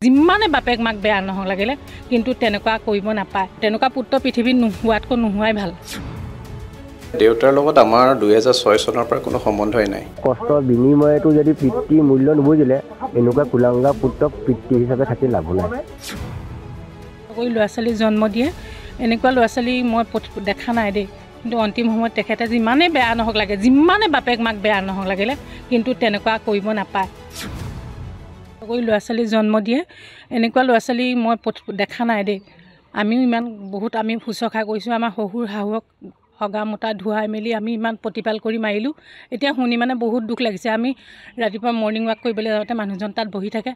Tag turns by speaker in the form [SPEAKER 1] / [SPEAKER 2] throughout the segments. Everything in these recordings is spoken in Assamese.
[SPEAKER 1] যিমানে বাপেক মাক বেয়া নহওক লাগিলে কিন্তু তেনেকুৱা কৰিব নাপায়। তেনেকুৱা পুত্ৰ পৃথিৱীত নোহোৱাতকৈ নোহোৱাই ভাল।
[SPEAKER 2] দেউতাৰ লগত আমাৰ 2006 চনৰ পৰা কোনো সম্বন্ধই নাই।
[SPEAKER 3] কষ্টৰ বিনিময়টো যদি পিতৃ মূল্য নুবুজিলে এনেকুৱা কুলাংগা পুত্ৰক পিতৃ হিচাপে থাকি লাভ নাই।
[SPEAKER 1] ল'ৰা ছোৱালী জন্ম দিয়ে এনেকুৱা ল'ৰা ছোৱালী মই দেখা নাই দেই, কিন্তু অন্তিম সময়ত তেখেতে যিমানে বেয়া নহওক লাগে, যিমানে বাপেক মাক বেয়া নহওক লাগিলে কিন্তু তেনেকুৱা কৰিব নাপায়। ল'ৰা ছোৱালী জন্ম দিয়ে এনেকুৱা ল'ৰা ছোৱালী মই দেখা নাই দেই। আমিও ইমান বহুত আমি শুশ্ৰূষা কৰিছোঁ, আমাৰ শহুৰ শাহুক হগা মোটা ধুৱাই মেলি আমি ইমান প্ৰতিপাল কৰি মাৰিলোঁ। এতিয়া শুনি মানে বহুত দুখ লাগিছে। আমি ৰাতিপুৱা মৰ্ণিং ৱাক কৰিবলৈ যাওঁতে মানুহজন তাত বহি থাকে।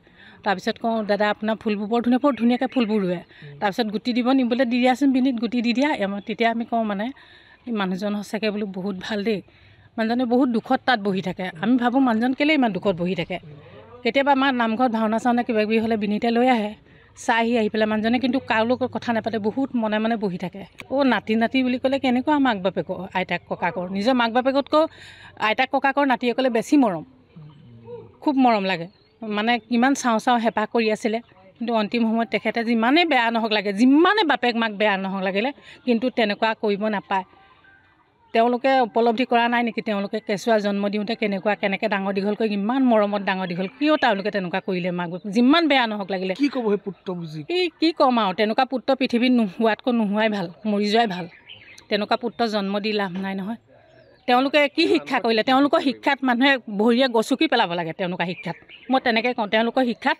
[SPEAKER 1] তাৰপিছত কওঁ, দাদা আপোনাৰ ফুলবোৰ বৰ ধুনীয়াকৈ ফুলবোৰ ৰুৱে, তাৰপিছত গুটি দিব নিবলৈ দি দিয়াচোন বিনিত গুটি দি দিয়া। তেতিয়া আমি কওঁ মানে মানুহজন সঁচাকৈ বোলো বহুত ভাল দেই। মানুহজনে বহুত দুখত তাত বহি থাকে। আমি ভাবোঁ মানুহজন কেলৈ ইমান দুখত বহি থাকে। কেতিয়াবা আমাৰ নামঘৰত ভাওনা চাওনা কিবা কিবি হ'লে বিনীতে লৈ আহে, চাই আহি পেলাই মানুহজনে কিন্তু কাৰো লগত কথা নাপাতে, বহুত মনে মনে বহি থাকে। নাতি নাতি বুলি ক'লে কেনেকুৱা মাক বাপেকৰ আইতাক ককাকৰ, নিজৰ মাক বাপেকতকৈ আইতাক ককাকৰ নাতিসকলে বেছি মৰম, খুব মৰম লাগে। মানে কিমান চাওঁ চাওঁ হেঁপাহ কৰি আছিলে, কিন্তু অন্তিম সময়ত তেখেতে যিমানেই বেয়া নহওক লাগে, যিমানে বাপেক মাক বেয়া নহওক লাগিলে কিন্তু তেনেকুৱা কৰিব নাপায়। তেওঁলোকে উপলব্ধি কৰা নাই নেকি? তেওঁলোকে কেঁচুৱা জন্ম দিওঁতে কেনেকৈ ডাঙৰ দীঘল কৰি ইমান মৰমত ডাঙৰ দীঘল, কিয় তেওঁলোকে তেনেকুৱা কৰিলে মাক বাপেক? যিমান বেয়া নহওক লাগিলে
[SPEAKER 4] কি ক'ব সেই পুত্ৰ বুজি?
[SPEAKER 1] কি ক'ম আৰু, তেনেকুৱা পুত্ৰ পৃথিৱীত নোহোৱাতকৈ নোহোৱাই ভাল, মৰি যোৱাই ভাল। তেনেকুৱা পুত্ৰ জন্ম দি লাভ নাই নহয়। তেওঁলোকে কি শিক্ষা কৰিলে? তেওঁলোকৰ শিক্ষাত মানুহে ভৰিয়ে গচকি পেলাব লাগে। তেওঁলোকৰ শিক্ষাত মই তেনেকৈ কওঁ, তেওঁলোকৰ শিক্ষাত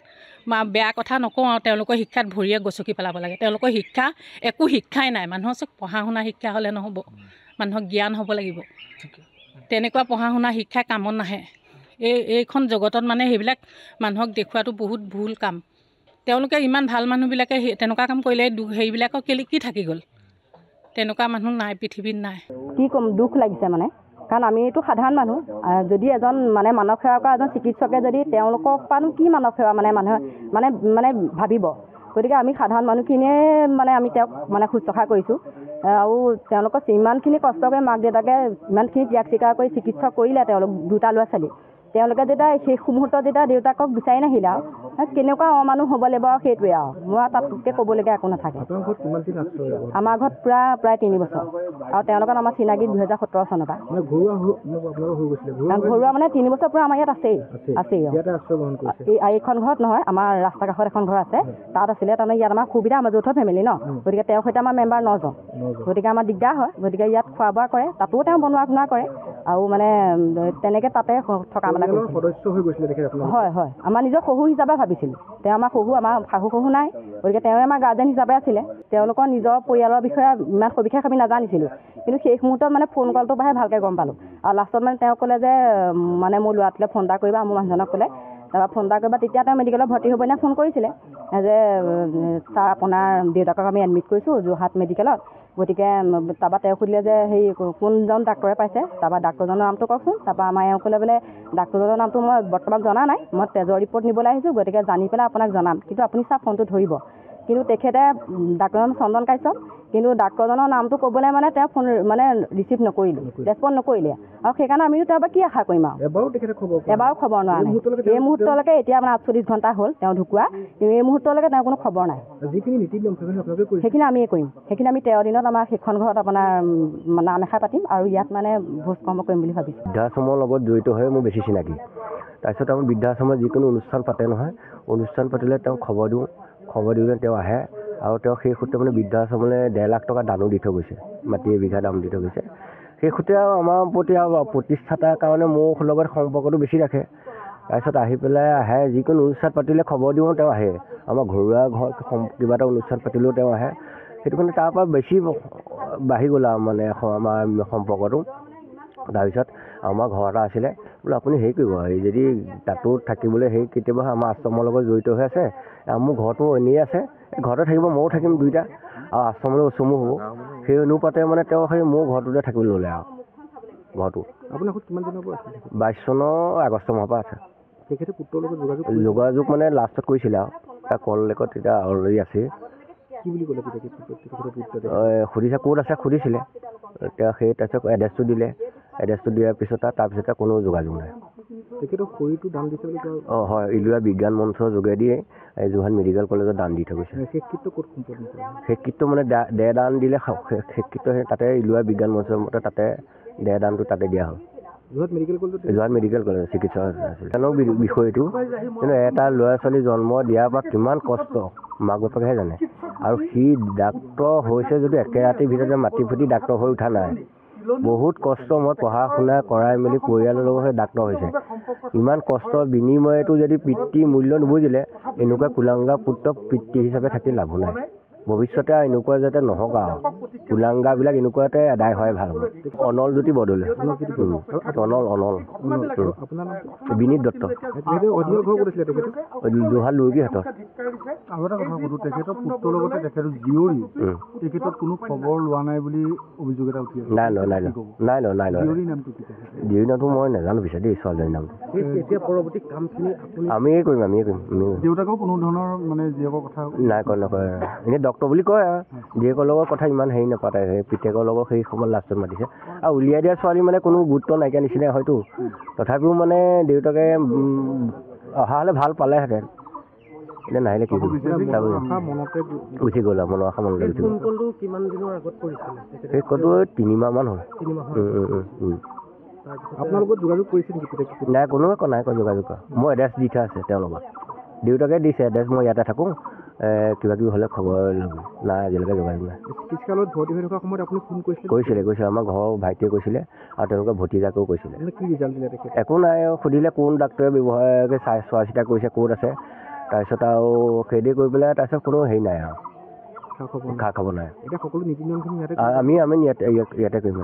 [SPEAKER 1] বেয়া কথা নকওঁ আৰু তেওঁলোকৰ শিক্ষাত ভৰিয়ে গচকি পেলাব লাগে। তেওঁলোকৰ শিক্ষা একো শিক্ষাই নাই। মানুহৰ চব পঢ়া শুনা শিক্ষা হ'লে নহ'ব, মানুহক জ্ঞান হ'ব লাগিব। তেনেকুৱা পঢ়া শুনা শিক্ষাই কামত নাহে। এইখন জগতত মানে সেইবিলাক মানুহক দেখুৱাটো বহুত ভুল কাম। তেওঁলোকে ইমান ভাল মানুহবিলাকে তেনেকুৱা কাম কৰিলে সেইবিলাকৰ কেলৈ কি থাকি গ'ল? তেনেকুৱা মানুহ নাই, পৃথিৱীত নাই।
[SPEAKER 5] কি ক'ম, দুখ লাগিছে মানে, কাৰণ আমিতো সাধাৰণ মানুহ। যদি এজন মানে মানৱ সেৱা কৰা এজন চিকিৎসকে যদি তেওঁলোকৰ পৰানো কি মানৱ সেৱা মানুহে মানে ভাবিব। গতিকে আমি সাধাৰণ মানুহখিনিয়ে মানে আমি তেওঁক মানে শুশ্ৰূষা কৰিছোঁ। আৰু তেওঁলোকৰ ইমানখিনি কষ্ট কৰি মাক দেউতাকে ইমানখিনি ত্যাগ স্বীকাৰ কৰি চিকিৎসা কৰিলে তেওঁলোক দুটা ল'ৰা ছোৱালী। তেওঁলোকে যেতিয়া শেষ মুহূৰ্তত যেতিয়া দেউতাকক বিচাৰি নাহিলে আৰু কেনেকুৱা অমানুহ হ'ব লাগিব আৰু সেইটোৱে আৰু মই তাতকৈ ক'বলগীয়া একো নাথাকে। আমাৰ ঘৰত প্ৰায় 3 বছৰ, আৰু তেওঁলোকৰ আমাৰ চিনাকি 2017 চনৰ পৰা। ঘৰুৱা মানে 3 বছৰ পৰা আমাৰ ইয়াত আছেই। এইখন ঘৰত নহয়, আমাৰ ৰাস্তা কাষত এখন ঘৰ আছে, তাত আছিলে। তাৰমানে ইয়াত আমাৰ সুবিধা, আমাৰ যৌথ ফেমিলি ন, গতিকে তেওঁৰ সৈতে আমাৰ মেম্বাৰ 9 জন। গতিকে আমাৰ দিগদাৰ হয়। গতিকে ইয়াত খোৱা বোৱা কৰে, তাতো তেওঁ বনোৱা শুনা কৰে, আৰু মানে তেনেকৈ তাতে থকা মেলা হয়। আমাৰ নিজৰ শহু হিচাপে ভাবিছিলোঁ। তেওঁ আমাৰ শহু, আমাৰ শাহু শহু নাই, গতিকে তেওঁ আমাৰ গাৰ্জেন হিচাপে আছিলে। তেওঁলোকৰ নিজৰ পৰিয়ালৰ বিষয়ে ইমান সবিশেষ আমি নাজানিছিলোঁ, কিন্তু শেষ মুহূৰ্তত মানে ফোন কলটোৰ পৰাহে ভালকৈ গম পালোঁ। আৰু লাষ্টত মানে তেওঁ ক'লে যে মানে মোৰ ল'ৰাটোলৈ ফোন এটা কৰিবা, মোৰ মানুহজনক ক'লে। তাৰপৰা ফোন এটা কৰিবা, তেতিয়া তেওঁ মেডিকেলত ভৰ্তি হ'ব নে ফোন কৰিছিলে যে ছাৰ আপোনাৰ দেউতাকক আমি এডমিট কৰিছোঁ যোৰহাট মেডিকেলত। গতিকে তাৰপৰা তেওঁ সুধিলে যে সেই কোনজন ডাক্তৰে পাইছে, তাৰপৰা ডাক্তৰজনৰ নামটো কওকচোন। তাৰপৰা আমাৰ এওঁ ক'লে বোলে ডাক্তৰজনৰ নামটো মই বৰ্তমান জনা নাই, মই তেজৰ ৰিপৰ্ট নিবলৈ আহিছোঁ, গতিকে জানি পেলাই আপোনাক জনাম, কিন্তু আপুনি ছাৰ ফোনটো ধৰিব। কিন্তু তেখেতে ডাক্তৰজন চন্দন কাশ্যপ, কিন্তু ডাক্তৰজনৰ নামটো ক'বলৈ মানে তেওঁ ফোন মানে ৰিচিভ নকৰিলে, ৰেছপণ্ড নকৰিলে। আৰু সেইকাৰণে আমিও তেওঁৰ পৰা কি আশা কৰিম আৰু, এবাৰো খবৰ নোৱা নাই। এই মুহূৰ্তলৈকে এতিয়া মানে 48 ঘণ্টা হ'ল তেওঁ ঢুকুৱা, কিন্তু এই মুহূৰ্তলৈকে তেওঁৰ কোনো খবৰ নাই। সেইখিনি আমিয়ে কৰিম। সেইখিনি আমি 13 দিনত আমাৰ সেইখন ঘৰত আপোনাৰ নাম এষাৰ পাতিম, আৰু ইয়াত মানে ভোজ কৰ্ম কৰিম বুলি ভাবিছোঁ।
[SPEAKER 3] বৃদ্ধাশ্ৰমৰ লগত জড়িত হৈ মোৰ বেছি চিনাকি। তাৰপিছত আমাৰ বৃদ্ধাশ্ৰমত যিকোনো অনুষ্ঠান পাতে নহয়, অনুষ্ঠান পাতিলে তেওঁক খবৰ দিওঁ, খবৰ দিওঁতে তেওঁ আহে। আৰু তেওঁ সেই সূত্ৰে মানে বৃদ্ধাশ্ৰমলৈ 1.5 লাখ টকা দানো দি থৈ গৈছে, মাটি এবিঘা দাম দি থৈ গৈছে। সেই সূত্ৰে আৰু আমাৰ প্ৰতি আৰু প্ৰতিষ্ঠাতাৰ কাৰণে মোৰ লগত সম্পৰ্কটো বেছি ৰাখে। তাৰপিছত আহি পেলাই আহে, যিকোনো অনুষ্ঠান পাতিলে খবৰ দিওঁ, তেওঁ আহে। আমাৰ ঘৰুৱা কিবা এটা অনুষ্ঠান পাতিলেও তেওঁ আহে। সেইটো কাৰণে তাৰ পৰা বেছি বাঢ়ি গ'ল আৰু মানে আমাৰ সম্পৰ্কটো। তাৰপিছত আমাৰ ঘৰ এটা আছিলে, বোলো আপুনি হেৰি কৰিব, যদি তাতো থাকিবলৈ কেতিয়াবা আমাৰ আশ্ৰমৰ লগত জড়িত হৈ আছে, মোৰ ঘৰটো এনেই আছে, ঘৰতে থাকিব, ময়ো থাকিম, দুইটা, আৰু আশ্ৰমলৈ ওচমো হ'ব। সেই অনুপাতে মানে তেওঁ সেই মোৰ ঘৰটোতে থাকিবলৈ ল'লে আৰু ঘৰটো।
[SPEAKER 4] আপোনাৰ ঘৰত কিমান দিনৰ পৰা আছে?
[SPEAKER 3] 22 চনৰ আগষ্ট মাহৰ পৰা আছে।
[SPEAKER 4] তেখেতে পুত্ৰৰ লগত
[SPEAKER 3] যোগাযোগ মানে লাষ্টত কৰিছিলে আৰু তাৰ কল লেকত এতিয়া অলৰেডি আছে।
[SPEAKER 4] কি বুলি ক'লে
[SPEAKER 3] সুধিছে ক'ত আছে, সুধিছিলে। এতিয়া সেই তাৰপিছত এড্ৰেছটো দিলে, এড্ৰেছটো দিয়াৰ পিছত তাৰপিছতে কোনো যোগাযোগ নাই।
[SPEAKER 4] তেখেতৰ শৰীৰটো দান দিছে বুলি কোৱা
[SPEAKER 3] অঁ হয়, ইলোৱা বিজ্ঞান মঞ্চৰ যোগেদিয়ে এই যোৰহাট মেডিকেল কলেজত দান দি থৈ গৈছে।
[SPEAKER 4] শেষকৃত্য ক'ত সম্পন্ন কৰে?
[SPEAKER 3] শেষকৃত্য মানে দান দিলে শেষকৃত্য তাতে ইলোৱা বিজ্ঞান মঞ্চৰ মতে তাতে দানটো তাতে দিয়া হ'ল।
[SPEAKER 4] যোৰহাট মেডিকেল কলেজত
[SPEAKER 3] যোৰহাট মেডিকেল কলেজ চিকিৎসা আছিল। তেওঁলোক বিষয়টো কিন্তু এটা ল'ৰা ছোৱালী জন্ম দিয়াৰ পৰা কিমান কষ্ট মাক বাপেকেহে জানে। আৰু সি ডাক্তৰ হৈছে যদিও একে ৰাতিৰ ভিতৰতে মাতি ফুটি ডাক্তৰ হৈ উঠা নাই। বহুত কষ্ট মই পঢ়া শুনা কৰাই মেলি পৰিয়ালৰ লগত ডাক্তৰ হৈছে। ইমান কষ্টৰ বিনিময়তো যদি পিতৃ মূল্য নুবুজিলে এনেকুৱা কুলাংগা পুত্ৰ পিতৃ হিচাপে থাকি লাভ নাই। ভৱিষ্যতে এনেকুৱা যাতে নহওক আৰু কুলাংগাবিলাক এনেকুৱাতে আদায় হয় ভাল হ'ব। অনল জ্যোতি বৰদলৈ। অনল বিনীত দত্ত যোৰহাট লুৰ্গীহাটত।
[SPEAKER 4] আৰু এটা কথা সুধো, তেখেতৰ পুত্ৰৰ লগতে তেখেতৰ জীয়ৰী তেখেতৰ কোনো খবৰ লোৱা নাই বুলি অভিযোগ এটা উঠি আছে।
[SPEAKER 3] নাই
[SPEAKER 4] জীয়ৰীৰ নামটো কি?
[SPEAKER 3] জীয়ৰীৰ নামটো মই নাজানো পিছে দেই, ছোৱালীজনীৰ নামটো।
[SPEAKER 4] এতিয়া পৰৱৰ্তী কামখিনি
[SPEAKER 3] আমিয়ে কৰিম।
[SPEAKER 4] দেউতাকেও কোনো ধৰণৰ মানে জীয়েকৰ কথা
[SPEAKER 3] নাই নকয়। এনেই ডক্তৰ বুলি কয় আৰু জীয়েকৰ লগৰ কথা ইমান হেৰি নাপাতে। সেই পিতেকৰ লগত সেই সময়ত লাষ্টত মাতিছে আৰু উলিয়াই দিয়া ছোৱালী মানে কোনো গুৰুত্ব নাইকিয়া নিচিনাই হয়তো। তথাপিও মানে দেউতাকে অহা হ'লে ভাল পালেহেঁতেন। এতিয়া নাহিলে কি কৰিব, গুচি গ'ল আৰু মনৰ আশা মনলৈ গুচি গ'ল।
[SPEAKER 4] কিমান দিনৰ আগত কৰিছিলে?
[SPEAKER 3] সেই ক'তো 3 মাহমান হ'ল।
[SPEAKER 4] আপোনাৰ লগত যোগাযোগ কৰিছিল নেকি?
[SPEAKER 3] নাই, কোনোৱে নাই যোগাযোগ কৰা। মই এড্ৰেছ দি থোৱা আছে তেওঁৰ লগত। দেউতাকে দিছে এড্ৰেছ, মই ইয়াতে থাকোঁ, কিবা কিবি হ'লে খবৰ ল'ব। নাই, আজিলৈকে যোগাযোগ নাই।
[SPEAKER 4] চিকিৎসালয়ত ভৰ্তি হৈ থকা সময়ত আপুনি ফোন কৰিছিলে?
[SPEAKER 3] কৈছিলে আমাৰ ঘৰৰ ভাইটিয়ে কৈছিলে আৰু তেওঁলোকৰ ভতিজাকেও কৈছিলে।
[SPEAKER 4] কি ৰিজাল্ট দিলে তেখেতে?
[SPEAKER 3] একো নাই, সুধিলে কোন ডাক্তৰে ব্যৱহাৰকে চোৱা চিতা কৰিছে, ক'ত আছে। তাৰপিছত আৰু সেইদে কৰি পেলাই তাৰপিছত কোনো হেৰি নাই আৰু খা খবৰ নাই।
[SPEAKER 4] এতিয়া সকলো নীতি নিয়মখিনি
[SPEAKER 3] আমি ইয়াতে কৰিম।